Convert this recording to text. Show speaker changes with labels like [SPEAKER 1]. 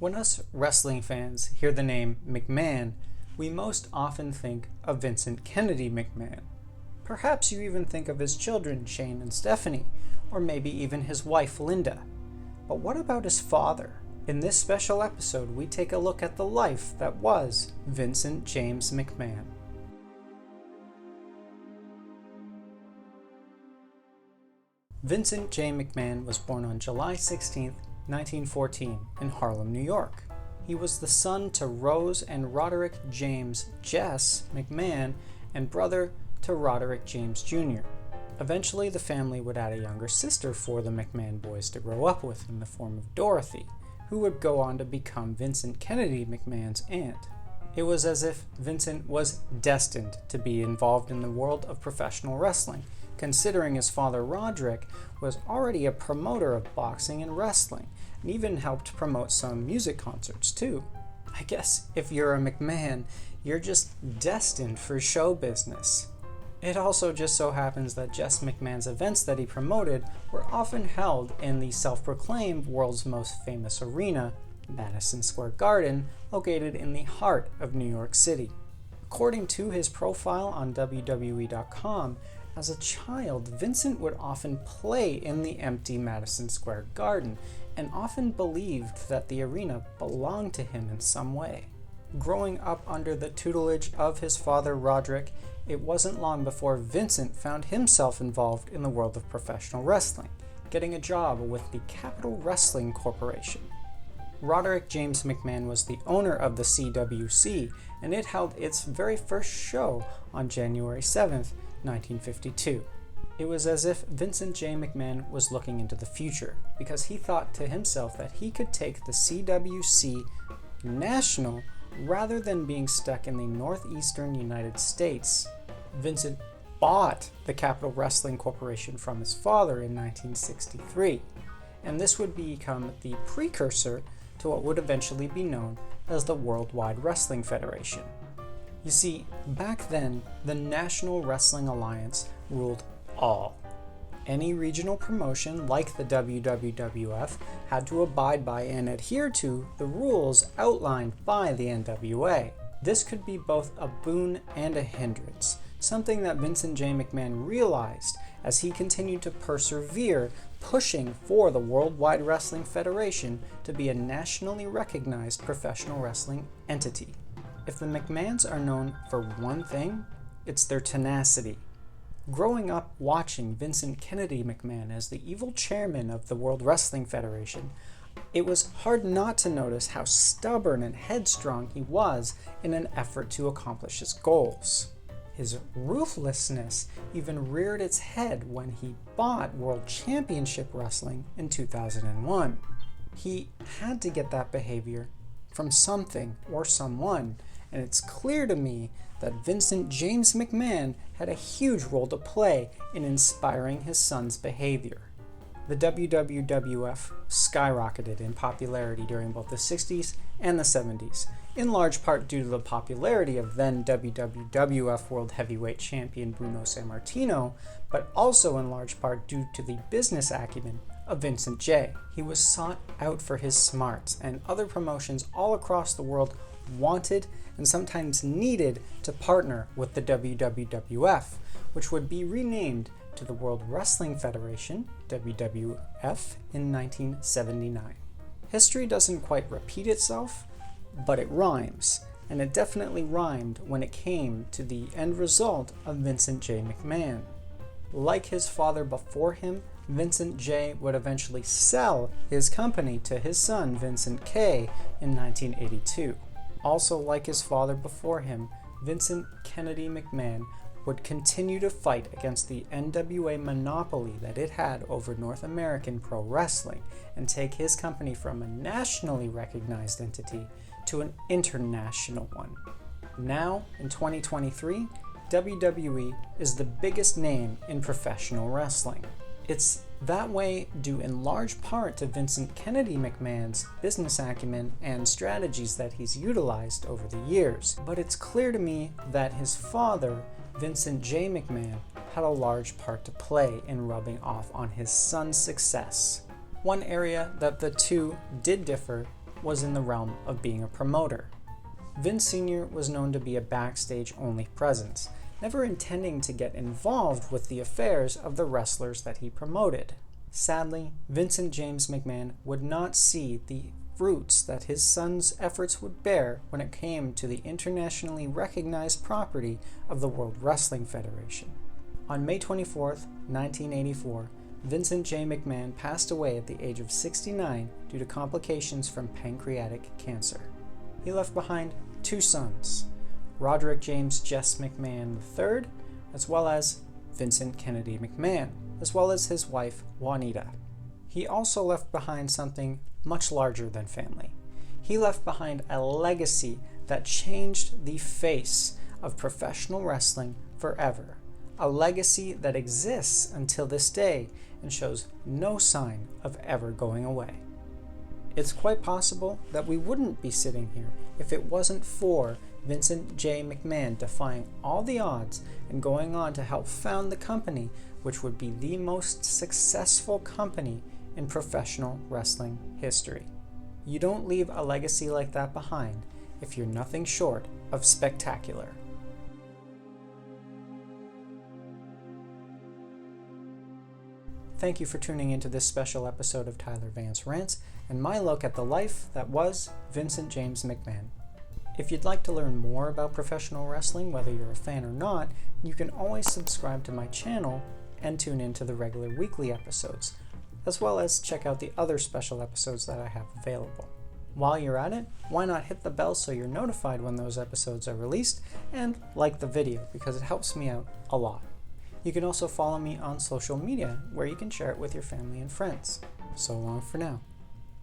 [SPEAKER 1] When us wrestling fans hear the name McMahon, we most often think of Vincent Kennedy McMahon. Perhaps you even think of his children, Shane and Stephanie, or maybe even his wife, Linda. But what about his father? In this special episode, we take a look at the life that was Vincent James McMahon. Vincent J. McMahon was born on July 16, 1914, in Harlem, New York. He was the son to Rose and Roderick James Jess McMahon and brother to Roderick James Jr. Eventually, the family would add a younger sister for the McMahon boys to grow up with in the form of Dorothy, who would go on to become Vincent Kennedy McMahon's aunt. It was as if Vincent was destined to be involved in the world of professional wrestling, considering his father Roderick was already a promoter of boxing and wrestling, and even helped promote some music concerts too. I guess if you're a McMahon, you're just destined for show business. It also just so happens that Jess McMahon's events that he promoted were often held in the self-proclaimed world's most famous arena, Madison Square Garden, located in the heart of New York City. According to his profile on WWE.com, as a child, Vincent would often play in the empty Madison Square Garden and often believed that the arena belonged to him in some way. Growing up under the tutelage of his father Roderick, it wasn't long before Vincent found himself involved in the world of professional wrestling, getting a job with the Capitol Wrestling Corporation. Roderick James McMahon was the owner of the CWC, and it held its very first show on January 7th, 1952. It was as if Vincent J. McMahon was looking into the future, because he thought to himself that he could take the CWC national rather than being stuck in the northeastern United States. Vincent bought the Capitol Wrestling Corporation from his father in 1963, and this would become the precursor to what would eventually be known as the Worldwide Wrestling Federation. You see, back then, the National Wrestling Alliance ruled all. Any regional promotion, like the WWF, had to abide by and adhere to the rules outlined by the NWA. This could be both a boon and a hindrance, something that Vincent J. McMahon realized as he continued to persevere, pushing for the Worldwide Wrestling Federation to be a nationally recognized professional wrestling entity. If the McMahons are known for one thing, it's their tenacity. Growing up watching Vincent Kennedy McMahon as the evil chairman of the World Wrestling Federation, it was hard not to notice how stubborn and headstrong he was in an effort to accomplish his goals. His ruthlessness even reared its head when he bought World Championship Wrestling in 2001. He had to get that behavior from something or someone, and it's clear to me that Vincent James McMahon had a huge role to play in inspiring his son's behavior. The WWF skyrocketed in popularity during both the 60s and the 70s, in large part due to the popularity of then WWF World Heavyweight Champion Bruno Sammartino, but also in large part due to the business acumen of Vincent J. He was sought out for his smarts, and other promotions all across the world wanted and sometimes needed to partner with the WWF, which would be renamed to the World Wrestling Federation, WWF, in 1979. History doesn't quite repeat itself, but it rhymes, and it definitely rhymed when it came to the end result of Vincent J. McMahon. Like his father before him, Vincent J. would eventually sell his company to his son Vincent K. in 1982. Also, like his father before him, Vincent Kennedy McMahon would continue to fight against the NWA monopoly that it had over North American pro wrestling and take his company from a nationally recognized entity to an international one. Now, in 2023, WWE is the biggest name in professional wrestling. It's that way due in large part to Vincent Kennedy McMahon's business acumen and strategies that he's utilized over the years. But it's clear to me that his father, Vincent J. McMahon, had a large part to play in rubbing off on his son's success. One area that the two did differ was in the realm of being a promoter. Vince Sr. was known to be a backstage-only presence, never intending to get involved with the affairs of the wrestlers that he promoted. Sadly, Vincent James McMahon would not see the fruits that his son's efforts would bear when it came to the internationally recognized property of the World Wrestling Federation. On May 24, 1984, Vincent J. McMahon passed away at the age of 69 due to complications from pancreatic cancer. He left behind two sons, Roderick James Jess McMahon III, as well as Vincent Kennedy McMahon, as well as his wife Juanita. He also left behind something much larger than family. He left behind a legacy that changed the face of professional wrestling forever. A legacy that exists until this day and shows no sign of ever going away. It's quite possible that we wouldn't be sitting here if it wasn't for Vincent J. McMahon defying all the odds and going on to help found the company, which would be the most successful company in professional wrestling history. You don't leave a legacy like that behind if you're nothing short of spectacular. Thank you for tuning into this special episode of Tyler Vance Rants and my look at the life that was Vincent James McMahon. If you'd like to learn more about professional wrestling, whether you're a fan or not, you can always subscribe to my channel and tune in to the regular weekly episodes, as well as check out the other special episodes that I have available. While you're at it, why not hit the bell so you're notified when those episodes are released, and like the video because it helps me out a lot. You can also follow me on social media where you can share it with your family and friends. So long for now.